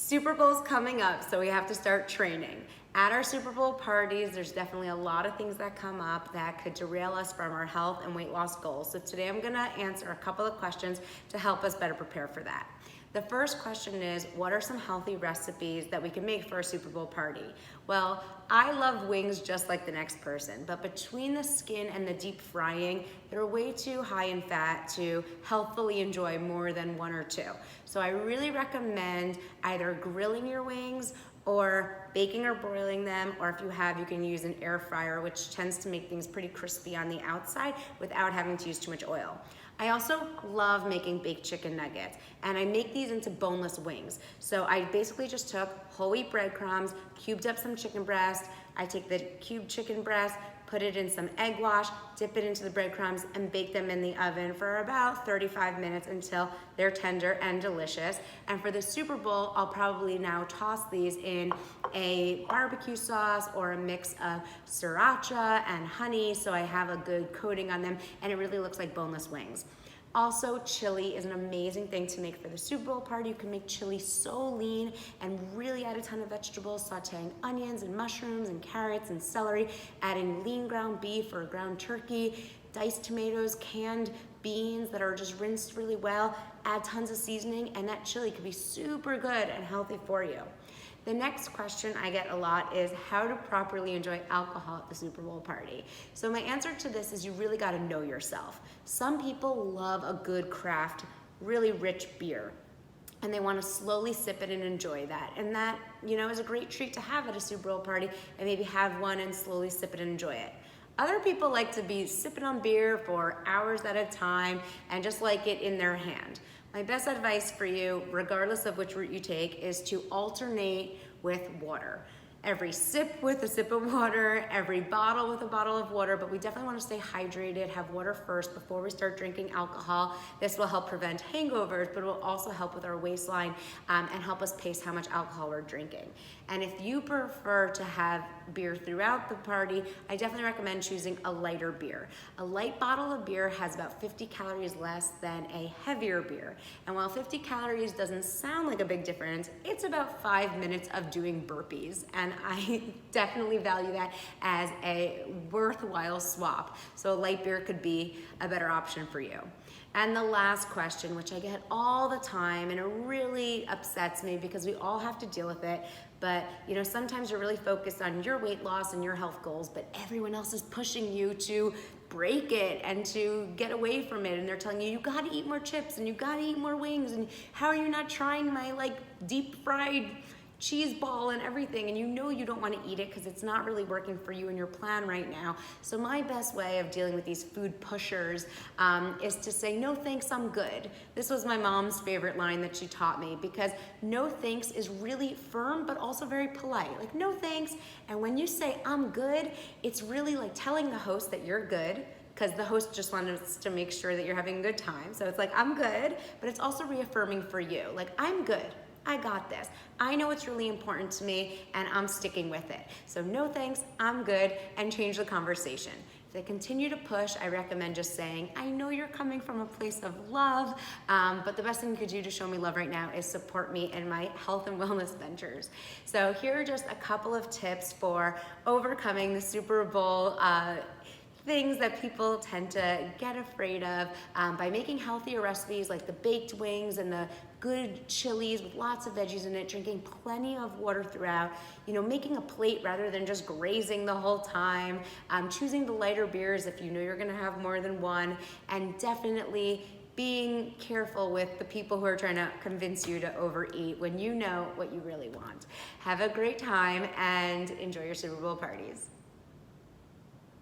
Super Bowl's coming up, so we have to start training. At our Super Bowl parties, there's definitely a lot of things that come up that could derail us from our health and weight loss goals. So today I'm gonna answer a couple of questions to help us better prepare for that. The first question is, what are some healthy recipes that we can make for a Super Bowl party? Well, I love wings just like the next person, but between the skin and the deep frying, they're way too high in fat to healthfully enjoy more than one or two. So I really recommend either grilling your wings or baking or broiling them, or if you have, you can use an air fryer, which tends to make things pretty crispy on the outside without having to use too much oil. I also love making baked chicken nuggets, and I make these into boneless wings. So I basically just took whole wheat breadcrumbs, cubed up some chicken breast. I take the cubed chicken breast, put it in some egg wash, dip it into the breadcrumbs, and bake them in the oven for about 35 minutes until they're tender and delicious. And for the Super Bowl, I'll probably now toss these in a barbecue sauce or a mix of sriracha and honey, so I have a good coating on them, and it really looks like boneless wings. Also, chili is an amazing thing to make for the Super Bowl party. You can make chili so lean and really add a ton of vegetables, sauteing onions and mushrooms and carrots and celery, adding lean ground beef or ground turkey, diced tomatoes, canned beans that are just rinsed really well, add tons of seasoning, and that chili could be super good and healthy for you. The next question I get a lot is how to properly enjoy alcohol at the Super Bowl party. So my answer to this is you really gotta know yourself. Some people love a good craft, really rich beer, and they wanna slowly sip it and enjoy that. And that, is a great treat to have at a Super Bowl party, and maybe have one and slowly sip it and enjoy it. Other people like to be sipping on beer for hours at a time and just like it in their hand. My best advice for you, regardless of which route you take, is to alternate with water. Every sip with a sip of water, every bottle with a bottle of water, but we definitely want to stay hydrated, have water first before we start drinking alcohol. This will help prevent hangovers, but it will also help with our waistline and help us pace how much alcohol we're drinking. And if you prefer to have beer throughout the party, I definitely recommend choosing a lighter beer. A light bottle of beer has about 50 calories less than a heavier beer. And while 50 calories doesn't sound like a big difference, it's about 5 minutes of doing burpees. And I definitely value that as a worthwhile swap. So a light beer could be a better option for you. And the last question, which I get all the time, and it really upsets me because we all have to deal with it, but sometimes you're really focused on your weight loss and your health goals, but everyone else is pushing you to break it and to get away from it. And they're telling you, you gotta eat more chips and you gotta eat more wings. And how are you not trying my deep fried cheese ball and everything, and you don't want to eat it because it's not really working for you and your plan right now. So my best way of dealing with these food pushers is to say, no thanks, I'm good. This was my mom's favorite line that she taught me, because no thanks is really firm but also very polite. Like, no thanks. And when you say I'm good, it's really like telling the host that you're good, because the host just wants to make sure that you're having a good time. So it's like, I'm good, but it's also reaffirming for you. Like, I'm good. I got this. I know it's really important to me, and I'm sticking with it. So no thanks, I'm good, and change the conversation. If they continue to push, I recommend just saying, I know you're coming from a place of love, but the best thing you could do to show me love right now is support me in my health and wellness ventures. So here are just a couple of tips for overcoming the Super Bowl things that people tend to get afraid of by making healthier recipes like the baked wings and the good chilies with lots of veggies in it, drinking plenty of water throughout, making a plate rather than just grazing the whole time, choosing the lighter beers if you know you're gonna have more than one, and definitely being careful with the people who are trying to convince you to overeat when you know what you really want. Have a great time and enjoy your Super Bowl parties.